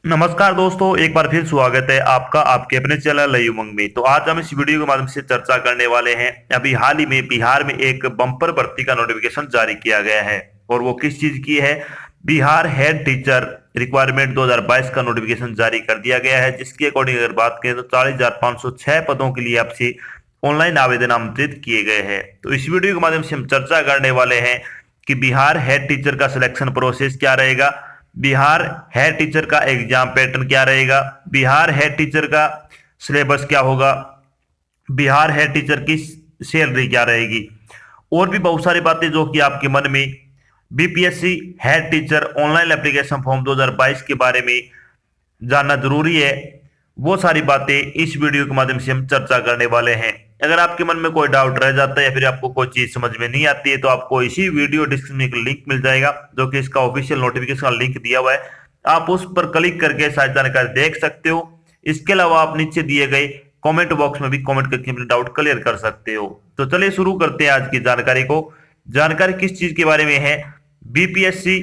नमस्कार दोस्तों, एक बार फिर स्वागत है आपका आपके अपने चैनल उमंग में। तो आज हम इस वीडियो के माध्यम से चर्चा करने वाले हैं। अभी हाल ही में बिहार में एक बम्पर भर्ती का नोटिफिकेशन जारी किया गया है और वो किस चीज की है। बिहार हेड टीचर रिक्वायरमेंट 2022 का नोटिफिकेशन जारी कर दिया गया है, जिसके अकॉर्डिंग अगर बात करें तो 40,506 पदों के लिए आपसे ऑनलाइन आवेदन आमंत्रित किए गए हैं। तो इस वीडियो के माध्यम से हम चर्चा करने वाले हैं कि बिहार हेड टीचर का सिलेक्शन प्रोसेस क्या रहेगा, बिहार हेड टीचर का एग्जाम पैटर्न क्या रहेगा, बिहार हेड टीचर का सिलेबस क्या होगा, बिहार हेड टीचर की सैलरी क्या रहेगी और भी बहुत सारी बातें जो कि आपके मन में BPSC head teacher online application form 2022 के बारे में जानना जरूरी है। वो सारी बातें इस वीडियो के माध्यम से हम चर्चा करने वाले हैं। अगर आपके मन में कोई डाउट रह जाता है या फिर आपको कोई चीज समझ में नहीं आती है तो आपको इसी वीडियो डिस्क्रिप्शन में एक लिंक मिल जाएगा, जो कि इसका ऑफिशियल नोटिफिकेशन का लिंक दिया हुआ है। आप उस पर क्लिक करके सारी जानकारी देख सकते हो। इसके अलावा आप नीचे दिए गए कमेंट बॉक्स में भी कमेंट करके अपने डाउट क्लियर कर सकते हो। तो चलिए शुरू करते हैं आज की जानकारी को। जानकारी किस चीज के बारे में है, बीपीएससी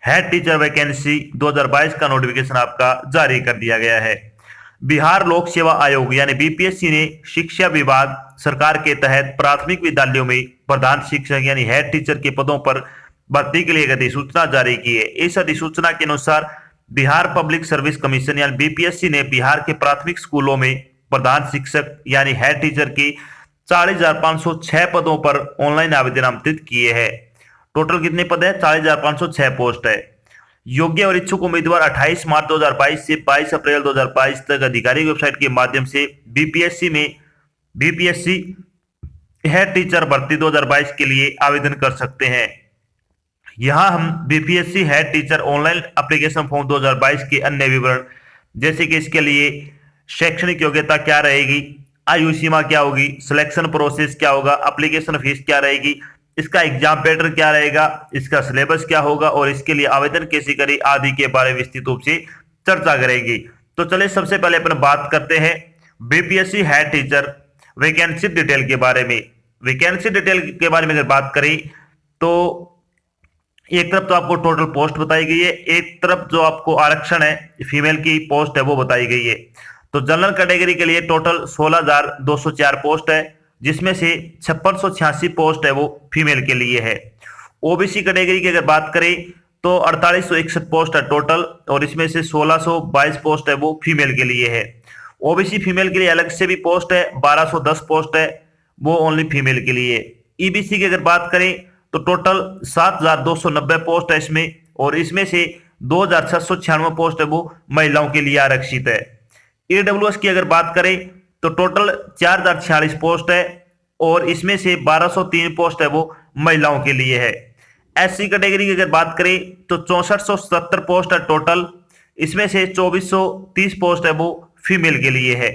हेड टीचर वैकेंसी 2022 का नोटिफिकेशन आपका जारी कर दिया गया है। बिहार लोक सेवा आयोग यानी बीपीएससी ने शिक्षा विभाग सरकार के तहत प्राथमिक विद्यालयों में प्रधान शिक्षक यानी हेड टीचर के पदों पर भर्ती के लिए एक अधिसूचना जारी की है। इस अधिसूचना के अनुसार बिहार पब्लिक सर्विस कमीशन यानी बीपीएससी ने बिहार के प्राथमिक स्कूलों में प्रधान शिक्षक यानी हेड टीचर की 40,506 पदों पर ऑनलाइन आवेदन आमंत्रित किए हैं। टोटल कितने पद है? 40,506 पोस्ट है। योग्य और इच्छुक उम्मीदवार 28 मार्च 2022 से 22 अप्रैल 2022 तक आधिकारिक वेबसाइट के माध्यम से बीपीएससी हेड टीचर भर्ती 2022 के लिए आवेदन कर सकते हैं। यहां हम BPSC head teacher online application form 2022 के अन्य विवरण, जैसे कि इसके लिए शैक्षणिक योग्यता क्या रहेगी, आयु सीमा क्या होगी, सिलेक्शन प्रोसेस क्या होगा, एप्लीकेशन फीस क्या रहेगी, इसका एग्जाम पैटर्न क्या रहेगा, इसका सिलेबस क्या होगा और इसके लिए आवेदन कैसे करें आदि के बारे में विस्तृत रूप से चर्चा करेंगे। तो चलिए सबसे पहले अपन बात करते हैं BPSC head teacher vacancy detail के बारे में। वैकेंसी डिटेल के बारे में अगर बात करें तो एक तरफ तो आपको टोटल पोस्ट बताई गई है, एक तरफ जो आपको आरक्षण है फीमेल की पोस्ट है वो बताई गई है। तो जनरल कैटेगरी के लिए टोटल 16,204 पोस्ट है, जिसमें से 5686 पोस्ट है वो फीमेल के लिए है। ओबीसी कैटेगरी की अगर बात करें तो 4861 पोस्ट है टोटल, और इसमें से 1622 पोस्ट है वो फीमेल के लिए है। ओबीसी फीमेल के लिए अलग से भी पोस्ट है, 1210 पोस्ट है वो ओनली फीमेल के लिए। ईबीसी की अगर बात करें तो टोटल 7,290 पोस्ट है इसमें, और इसमें से 2,696 पोस्ट है वो महिलाओं के लिए आरक्षित है। ईडब्ल्यूएस की अगर बात करें तो टोटल 4,046 पोस्ट है, और इसमें से 1,203 पोस्ट है वो महिलाओं के लिए है। एससी कैटेगरी की अगर बात करें तो 6470 पोस्ट है टोटल, इसमें से 2430 पोस्ट है वो फीमेल के लिए है।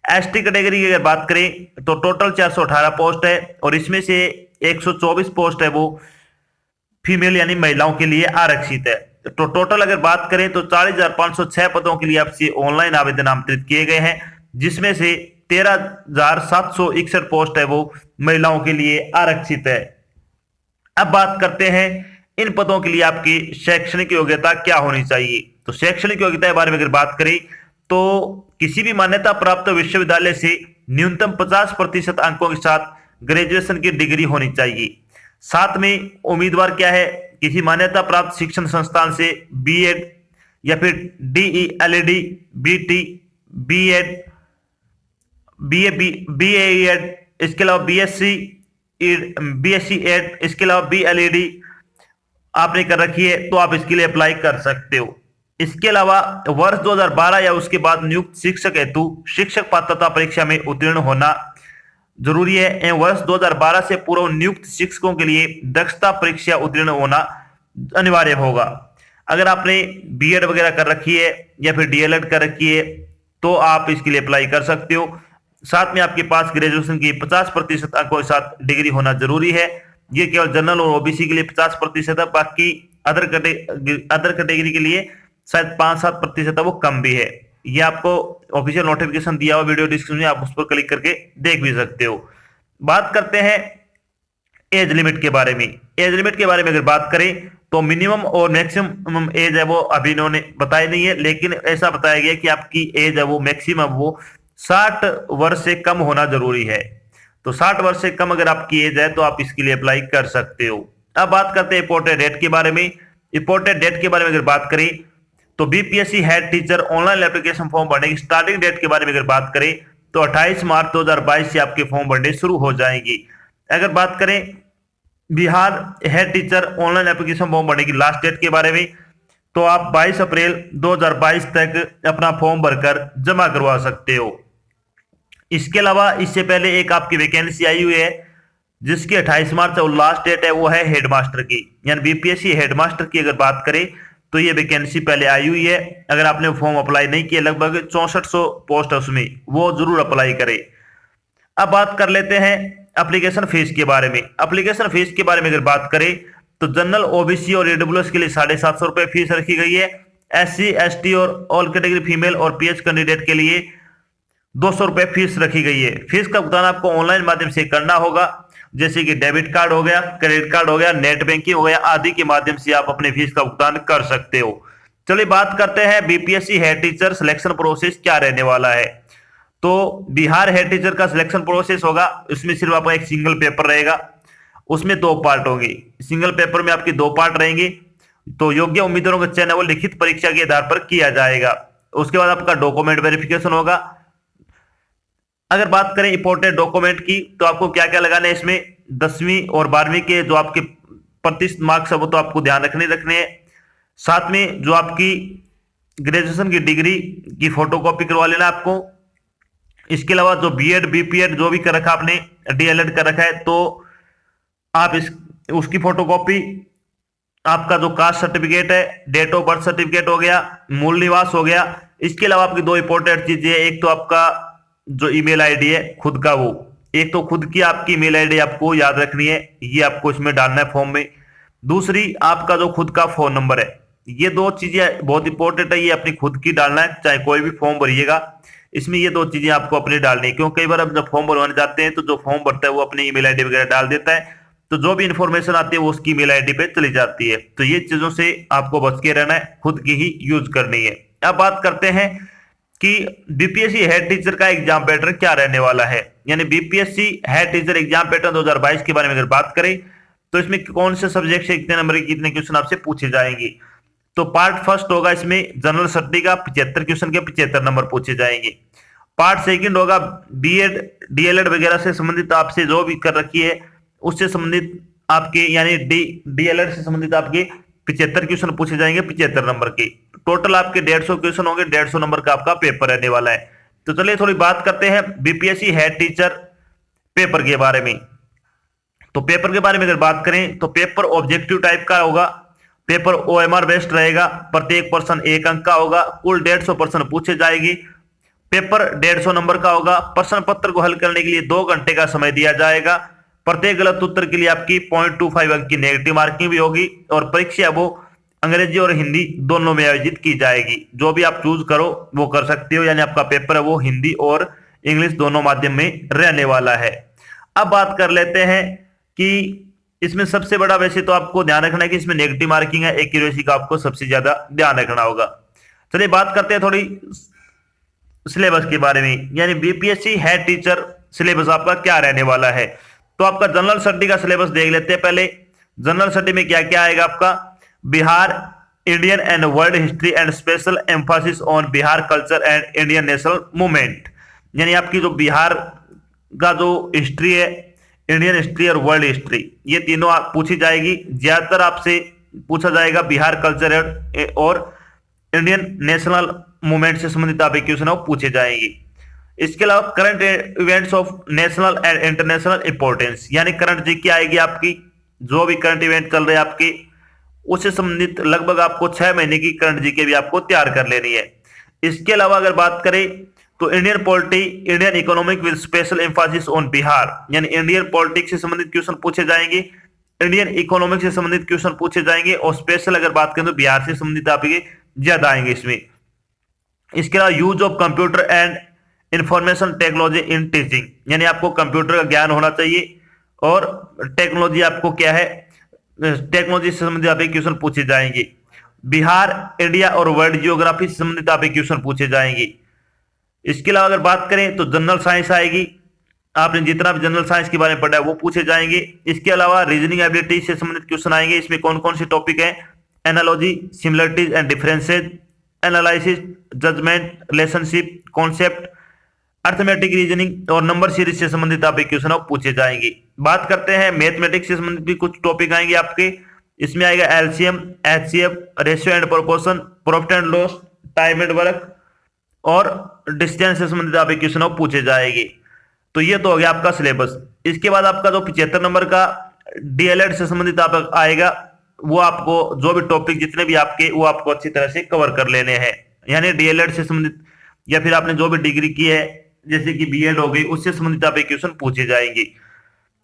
एसटी कैटेगरी की अगर बात करें तो टोटल 418 पोस्ट है, और इसमें से 124 पोस्ट है वो फीमेल यानी महिलाओं के लिए आरक्षित है। तो टोटल अगर बात करें तो 40,506 पदों के लिए आपसे ऑनलाइन आवेदन आमंत्रित किए गए हैं, जिसमें से 13,761 पोस्ट है वो महिलाओं के लिए आरक्षित है। अब बात करते हैं इन पदों के लिए आपकी शैक्षणिक योग्यता क्या होनी चाहिए। तो शैक्षणिक योग्यता के बारे में अगर बात करें तो किसी भी मान्यता प्राप्त विश्वविद्यालय से न्यूनतम 50% अंकों के साथ ग्रेजुएशन की डिग्री होनी चाहिए। साथ में उम्मीदवार क्या है, किसी मान्यता प्राप्त शिक्षण संस्थान से बीएड या फिर डीईएलईडी, बीटी, बीएड, बीएड, इसके अलावा बीएससी एड, इसके अलावा बीएलईडी आपने कर रखी है तो आप इसके लिए अप्लाई कर सकते हो। इसके अलावा वर्ष 2012 या उसके बाद नियुक्त शिक्षक हेतु शिक्षक पात्रता परीक्षा में उत्तीर्ण होना जरूरी है, एवं वर्ष 2012 से पूर्व नियुक्त शिक्षकों के लिए दक्षता परीक्षा उत्तीर्ण होना अनिवार्य होगा। अगर आपने बीएड वगैरह कर रखी है या फिर डीएलएड कर रखी है तो आप इसके लिए अप्लाई कर सकते हो। साथ में आपके पास ग्रेजुएशन की 50% अंकों के साथ डिग्री होना जरूरी है। ये केवल जनरल और ओबीसी के लिए 50% है, बाकी अदर कैटेगरी के लिए शायद 5-7% है, वो कम भी है। ये आपको ऑफिशियल नोटिफिकेशन दिया हुआ वीडियो डिस्क्रिप्शन में, आप उस पर क्लिक करके देख भी सकते हो। बात करते हैं एज लिमिट के बारे में। एज लिमिट के बारे में अगर बात करें तो मिनिमम और मैक्सिमम एज है वो अभी इन्होंने बताई नहीं है, लेकिन ऐसा बताया गया कि आपकी एज है वो मैक्सिमम वो 60 वर्ष से कम होना जरूरी है। तो 60 वर्ष से कम अगर आपकी एज है तो आप इसके लिए अप्लाई कर सकते हो। अब बात करते हैं इंपोर्टेड डेट के बारे में। इंपोर्टेड डेट के बारे में अगर बात करें तो BPSC head teacher online application form भरने की स्टार्टिंग डेट के बारे में अगर बात करें तो 28 मार्च 2022 से आपके फॉर्म भरने शुरू हो जाएंगी। अगर बात करें Bihar head teacher online application form भरने की लास्ट डेट के बारे में तो आप 22 अप्रैल 2022 तक अपना फॉर्म भरकर जमा करवा सकते हो। इसके अलावा इससे पहले एक आपकी वैकेंसी आई हुई है जिसकी 28 मार्च और लास्ट डेट है वो है हेडमास्टर की, यानी बीपीएससी हेडमास्टर की अगर बात करें तो ये वैकेंसी पहले आई हुई है। अगर आपने फॉर्म अप्लाई नहीं किया, लगभग 6400 पोस्ट है उसमें, वो जरूर अप्लाई करें। अब बात कर लेते हैं एप्लीकेशन फीस के बारे में। एप्लीकेशन फीस के बारे में अगर बात करें तो जनरल, ओबीसी और ईडब्ल्यूएस के लिए 750 रुपए फीस रखी गई है। एससी, एसटी और ऑल कैटेगरी फीमेल और पीएच कैंडिडेट के लिए 200 रुपए फीस रखी गई है। फीस का भुगतान आपको ऑनलाइन माध्यम से करना होगा, जैसे कि डेबिट कार्ड हो गया, क्रेडिट कार्ड हो गया, नेट बैंकिंग हो गया आदि के माध्यम से आप अपने फीस का भुगतान कर सकते हो। चलिए बात करते हैं BPSC head teacher selection process क्या रहने वाला है। तो बिहार हेड टीचर का सिलेक्शन प्रोसेस होगा, इसमें सिर्फ आपका एक सिंगल पेपर रहेगा, उसमें 2 पार्ट होंगे। सिंगल पेपर में आपके 2 पार्ट रहेंगे। तो योग्य उम्मीदवारों का चयन वो लिखित परीक्षा के आधार पर किया जाएगा। उसके बाद आपका डॉक्यूमेंट वेरिफिकेशन होगा। अगर बात करें इंपोर्टेंट डॉक्यूमेंट की तो आपको क्या क्या लगाना है इसमें, 10वीं और 12वीं के जो आपके प्रतिशत मार्क्स है वो तो आपको ध्यान रखने हैं। साथ में जो आपकी ग्रेजुएशन की डिग्री की फोटोकॉपी करवा लेना आपको। इसके अलावा जो बीएड, बीपीएड जो भी कर रखा आपने, डीएलएड कर रखा है, तो आप उसकी फोटोकॉपी, आपका जो कास्ट सर्टिफिकेट है, डेट ऑफ बर्थ सर्टिफिकेट हो गया, मूल निवास हो गया। इसके अलावा आपकी 2 इंपॉर्टेंट चीजें, एक तो आपका जो ईमेल आईडी है खुद का, वो एक तो खुद की आपकी ईमेल आईडी आपको याद रखनी है, ये आपको इसमें डालना है फॉर्म में। दूसरी आपका जो खुद का फोन नंबर है, ये 2 चीजें बहुत इंपॉर्टेंट है, ये अपनी खुद की डालना है। चाहे कोई भी फॉर्म भरिएगा इसमें ये 2 चीजें आपको अपनी डालनी है, क्योंकि कई बार हम जब फॉर्म भरवाने जाते हैं तो जो फॉर्म भरता है वो अपनी ईमेल आईडी वगैरह डाल देता है, तो जो भी इंफॉर्मेशन आती है वो उसकी ईमेल आईडी पे चली जाती है। तो ये चीजों से आपको बच के रहना है, खुद की ही यूज करनी है। अब बात करते हैं कि बीपीएससी हेड टीचर का एग्जाम पैटर्न क्या रहने वाला है, यानी BPSC head teacher exam pattern 2022 के बारे में अगर बात करें तो इसमें कौन से सब्जेक्ट से कितने नंबर के कितने क्वेश्चन आपसे पूछे जाएंगे। तो पार्ट फर्स्ट होगा, इसमें जनरल स्टडी का 75 क्वेश्चन के 75 नंबर पूछे जाएंगे। पार्ट सेकंड होगा बीएड, डीएलएड वगैरह से संबंधित आपसे जो भी कर रखी है उससे संबंधित आपके, यानी डीएलएड से संबंधित आपके 75 क्वेश्चन पूछे जाएंगे 75 नंबर के। टोटल आपके 150 क्वेश्चन होंगे, 150 नंबर का आपका पेपर रहने वाला है। तो चलिए थोड़ी बात करते हैं बीपीएससी हेड टीचर पेपर के बारे में। तो पेपर के बारे में अगर बात करें तो पेपर ऑब्जेक्टिव टाइप का होगा, पेपर ओएमआर बेस्ड रहेगा, प्रत्येक पर्सन 1 अंक का होगा, कुल 150 प्रश्न पूछे जाएंगे, पेपर 150 नंबर का होगा। प्रश्न पत्र को हल करने के लिए 2 घंटे का समय दिया जाएगा। प्रत्येक गलत उत्तर के लिए आपकी 0.25 अंक की नेगेटिव मार्किंग भी होगी, और परीक्षा वो अंग्रेजी और हिंदी दोनों में आयोजित की जाएगी। जो भी आप चूज करो वो कर सकते हो, यानी आपका पेपर है वो हिंदी और इंग्लिश दोनों माध्यम में रहने वाला है। अब बात कर लेते हैं कि इसमें सबसे बड़ा, वैसे तो आपको ध्यान रखना है कि इसमें नेगेटिव मार्किंग है, एक्यूरेसी का आपको सबसे ज्यादा ध्यान रखना होगा। चलिए बात करते हैं थोड़ी सिलेबस के बारे में, यानी बीपीएससी हेड टीचर सिलेबस आपका क्या रहने वाला है। तो आपका जनरल स्टडी का सिलेबस देख लेते हैं पहले। जनरल स्टडी में क्या क्या आएगा आपका, Bihar, Indian and world history and special Mphasis on Bihar culture and Indian national movement, यानी आपकी जो बिहार का जो हिस्ट्री है, इंडियन हिस्ट्री और वर्ल्ड हिस्ट्री, ये तीनों पूछी जाएगी। ज्यादातर आपसे पूछा जाएगा बिहार कल्चर और इंडियन नेशनल मूवमेंट से संबंधित आप क्वेश्चन पूछे जाएंगे। इसके अलावा current events of national and international importance, यानी करंट जीके आएगी आपकी, जो भी करंट इवेंट चल रहे हैं आपके उससे संबंधित लगभग आपको 6 महीने की करंट जीके भी आपको तैयार कर लेनी है। इसके अलावा अगर बात करें तो Indian polity, Indian economic with special Mphasis on Bihar, यानी इंडियन पॉलिटिक्स से संबंधित क्वेश्चन पूछे जाएंगे, इंडियन इकोनॉमिक से संबंधित क्वेश्चन पूछे जाएंगे, और स्पेशल अगर बात करें तो बिहार से संबंधित आपके ज्यादा आएंगे इसमें। इसके अलावा use of computer and information technology in teaching, यानी आपको कंप्यूटर का ज्ञान होना चाहिए और टेक्नोलॉजी आपको क्या है टेक्नोलॉजी से संबंधित आपके क्वेश्चन पूछे जाएंगे। बिहार, इंडिया और वर्ल्ड जियोग्राफी से संबंधित आपके क्वेश्चन पूछे जाएंगे। इसके अलावा अगर बात करें तो जनरल साइंस आएगी, आपने जितना भी जनरल साइंस के बारे में पढ़ा है वो पूछे जाएंगे। इसके अलावा रीजनिंग एबिलिटी से संबंधित क्वेश्चन आएंगे। इसमें कौन कौन से टॉपिक हैं? Analogy, similarities and differences, analysis, judgement, relationship, concept, arithmetic reasoning और नंबर सीरीज से संबंधित आपके क्वेश्चन पूछे जाएंगे। बात करते हैं मैथमेटिक्स से संबंधित भी कुछ टॉपिक आएंगे आपके। इसमें आएगा LCM, HCF, ratio and proportion, profit and loss, time and work और डिस्टेंस से संबंधित आपके क्वेश्चन पूछे जाएंगे। तो ये तो हो गया आपका सिलेबस। इसके बाद आपका जो 75 नंबर का डीएलएड से संबंधित आप आएगा, वो आपको जो भी टॉपिक जितने भी आपके वो आपको अच्छी तरह से कवर कर लेने हैं। यानी डीएलएड से संबंधित या फिर आपने जो भी डिग्री की है जैसे कि बीएड हो गई उससे संबंधित आपके क्वेश्चन पूछे जाएंगे।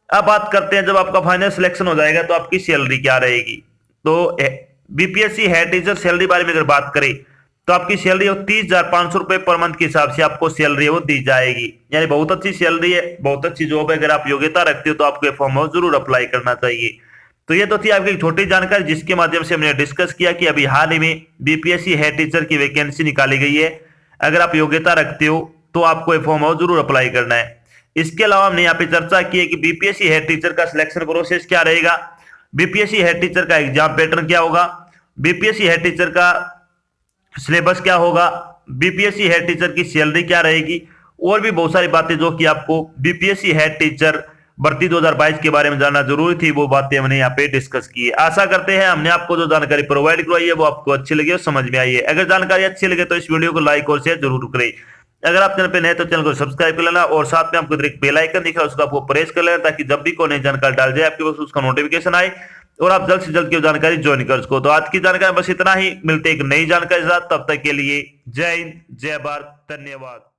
अब बात करते हैं जब आपका फाइनल सिलेक्शन हो जाएगा तो आपकी सैलरी क्या रहेगी। तो बीपीएससी हेड टीचर सैलरी बारे में अगर बात करें तो आपकी सैलरी 30,500 रुपए पर मंथ के हिसाब से आपको सैलरी वो दी जाएगी। यानी बहुत अच्छी सैलरी है, बहुत अच्छी जॉब है। अगर आप योग्यता रखते हो तो आपको फॉर्म हाउस जरूर अप्लाई करना चाहिए। तो ये तो थी आपकी एक छोटी जानकारी जिसके माध्यम से हमने डिस्कस किया कि अभी हाल ही में बीपीएससी हेड टीचर की वैकेंसी निकाली गई है। अगर आप योग्यता रखते हो तो आपको फॉर्म हाउस जरूर अप्लाई करना है। इसके अलावा हमने यहाँ पे चर्चा की है कि बीपीएससी हेड टीचर का सिलेक्शन प्रोसेस क्या रहेगा, बीपीएससी हेड टीचर का एग्जाम पैटर्न क्या होगा, बीपीएससी हेड टीचर का सिलेबस क्या होगा, बीपीएससी हेड टीचर की सैलरी क्या रहेगी और भी बहुत सारी बातें जो कि आपको बीपीएससी हेड टीचर भर्ती 2022 के बारे में जानना जरूरी थी, वो बातें हमने यहाँ पे डिस्कस की है। आशा करते हैं हमने आपको जो जानकारी प्रोवाइड करवाई है वो आपको अच्छी लगी और समझ में आई है। अगर जानकारी अच्छी लगे तो इस वीडियो को लाइक और शेयर जरूर करें। अगर आप चैनल पे नए तो चैनल को सब्सक्राइब कर लेना और साथ में आपको एक बेल आइकन दिख रहा है उसको आपको प्रेस कर लेना ताकि जब भी कोई नई जानकारी डाल जाए आपके पास उसका नोटिफिकेशन आए और आप जल्द से जल्द की जानकारी ज्वाइन कर सको। तो आज की जानकारी बस इतना ही, मिलते एक नई जानकारी के साथ, तब तक के लिए जय हिंद, जय भारत, धन्यवाद।